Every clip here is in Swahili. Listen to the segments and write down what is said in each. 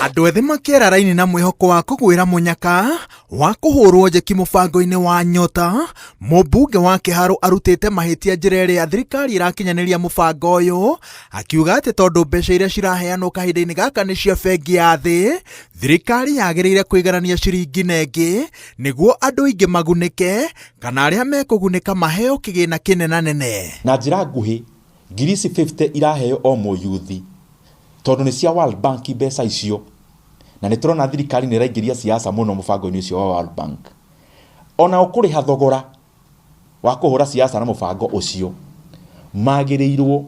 Andũ ethĩ makĩera raini na mwĩhoko wa kũgwĩra mũnyaka wa kũhũrwo njeki mũbango-inĩ wa NYOTA. Mũmbunge wa Kĩharũ arutĩte mahĩtia njĩra ĩrĩa thirikari ĩrakinyanĩria mũbango ũyũ, akiuga atĩ tondũ mbeca iria ciraheanwo kahinda-inĩ gaka nĩ cia bengi ya thĩ, thirikari yagĩrĩire kũiganania ciringi na ĩngĩ nĩguo andũ aingĩ magunĩke, kana arĩa mekũgunĩka maheo kĩgĩna kĩnenanene. Na njĩra nguhĩ, ngiri ici 50 iraheo o mũyuthi tondũ nĩ cia World Bank mbeca icio, na nĩ tũrona thirikari nĩ ĩraingĩria siasa mũno mũbango-inĩ ũcio wa World Bank. Ona ũkũrĩha thogora wa kũhũra siasa na mũbango ũcio, magĩrĩirwo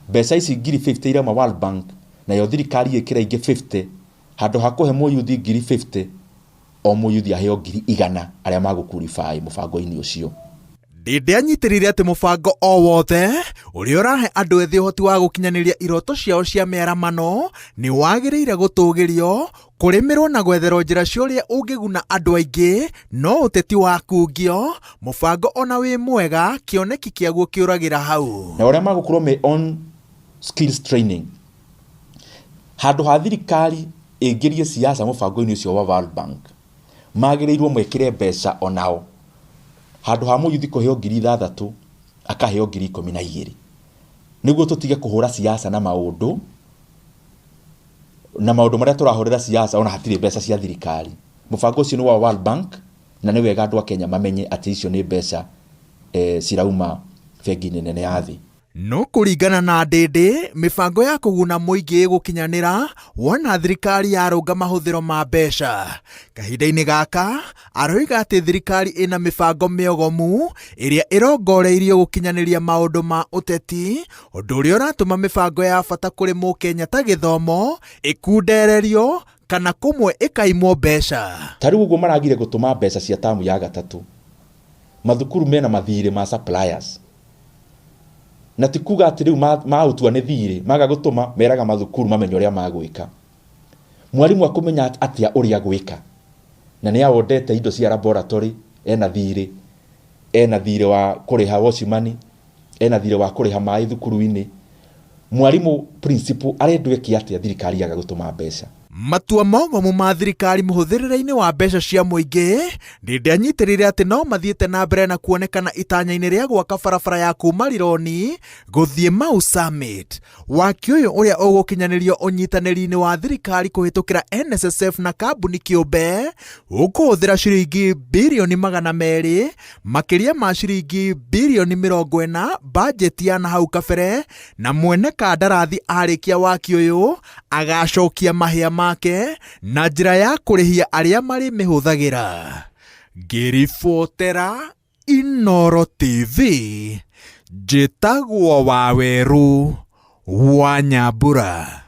mbeca ici ngiri 50 irama World Bank nayo thirikari ĩkĩra ingĩ 50, handũ ha kũhe mũyuthi ngiri 50, o mũyuthi aheo ngiri 100 arĩa magũkurify mũbango-inĩ ũcio. Ndĩndĩ anyitĩrĩire atĩ mũbango o wothe ũrĩa ũrahe andũ ethĩ ũhoti wa gũkinyanĩria iroto ciao cia mĩaramano nĩ wagĩrĩire gũtũgĩrio, kũrĩmĩrwo na gwetherwo njĩra cia ũrĩa ũngĩguna andũ aingĩ, no ũteti wa kungio, mũbango ona wĩ mwega kĩoneki kĩaguo kĩũragĩra hau. Na ũrĩa magũkorwo me on skills training, handũ ha thirikari ĩngĩrie siasa mũbango-inĩ ũcio wa World Bank, magĩrĩirwo mwĩkĩre mbeca onao. Handũ ha mũyuthi kũheo ngiri 6 akaheo ngiri 12, nĩguo tũtige kũhũra siasa na maũndũ marĩa tũrahũrĩra siasa ona hatirĩ mbeca cia thirikari. Mũbango ũcio nĩ wa World Bank, na nĩ wega andũ a Kenya mamenye atĩ icio nĩ mbeca cirauma bengi nene ya thĩ. No kũringana na Ndĩndĩ, mĩbango ya kũguna mũingĩ gũkinyanĩra wona thirikari yarũnga mahũthĩro ma mbeca. Kahinda-inĩ gaka, aroiga atĩ thirikari ĩna mĩbango mĩogomu ĩrĩa ĩrongoreirio gũkinyanĩria maũndũ ma ũteti, ũndũ ũrĩa ũratũma mĩbango ya bata kũrĩ Mũkenya ta gĩthomo ĩkundererio kana kũmwe ĩkaimwo mbeca. Ta rĩu ũguo maragire gũtũma mbeca cia tamu ya gatatũ, mathukuru mena mathirĩ ma suppliers, na ti kuga atĩ rĩu maũtua nĩ thirĩ, maga gũtũma meraga mathukuru mamenye ũrĩa magwĩka. Mwarimũ akũmenya atĩa ũrĩa gwĩka, na nĩ awondete indo cia laboratory, ena thirĩ wa kũrĩha washimani, ena thirĩ wa kũrĩha maĩ thukuru-inĩ. Mwarimũ principal arendweki atĩa thirikari yaga gũtũma mbeca. Matua mogomu ma thirikari mũhũthĩrĩre-inĩ wa mbeca cia mũingĩ, Ndĩndĩ anyitĩrĩire atĩ no mathiĩte na mbere na kuonekana itanya-inĩ rĩa gwaka barabara ya kuma Rironi gũthiĩ Mau Summit. Waki ũyũ ũrĩa ũgũkinyanĩrio ũnyitanĩri-inĩ wa thirikari kũhĩtũkĩra NSSF na kambuni kĩũmbe ũkũhũthĩra ciringi birioni 200, makĩria ma ciringi birioni 40 bajeti ya nahau kabere, na mwene kandarathi arĩkia waki ũyũ agacokia mahĩa make na njĩra ya kũrĩhia arĩa marĩ mĩhũthagĩra. Ngĩribotera Inooro TV, njĩtagwo Waweru wa Nyambura.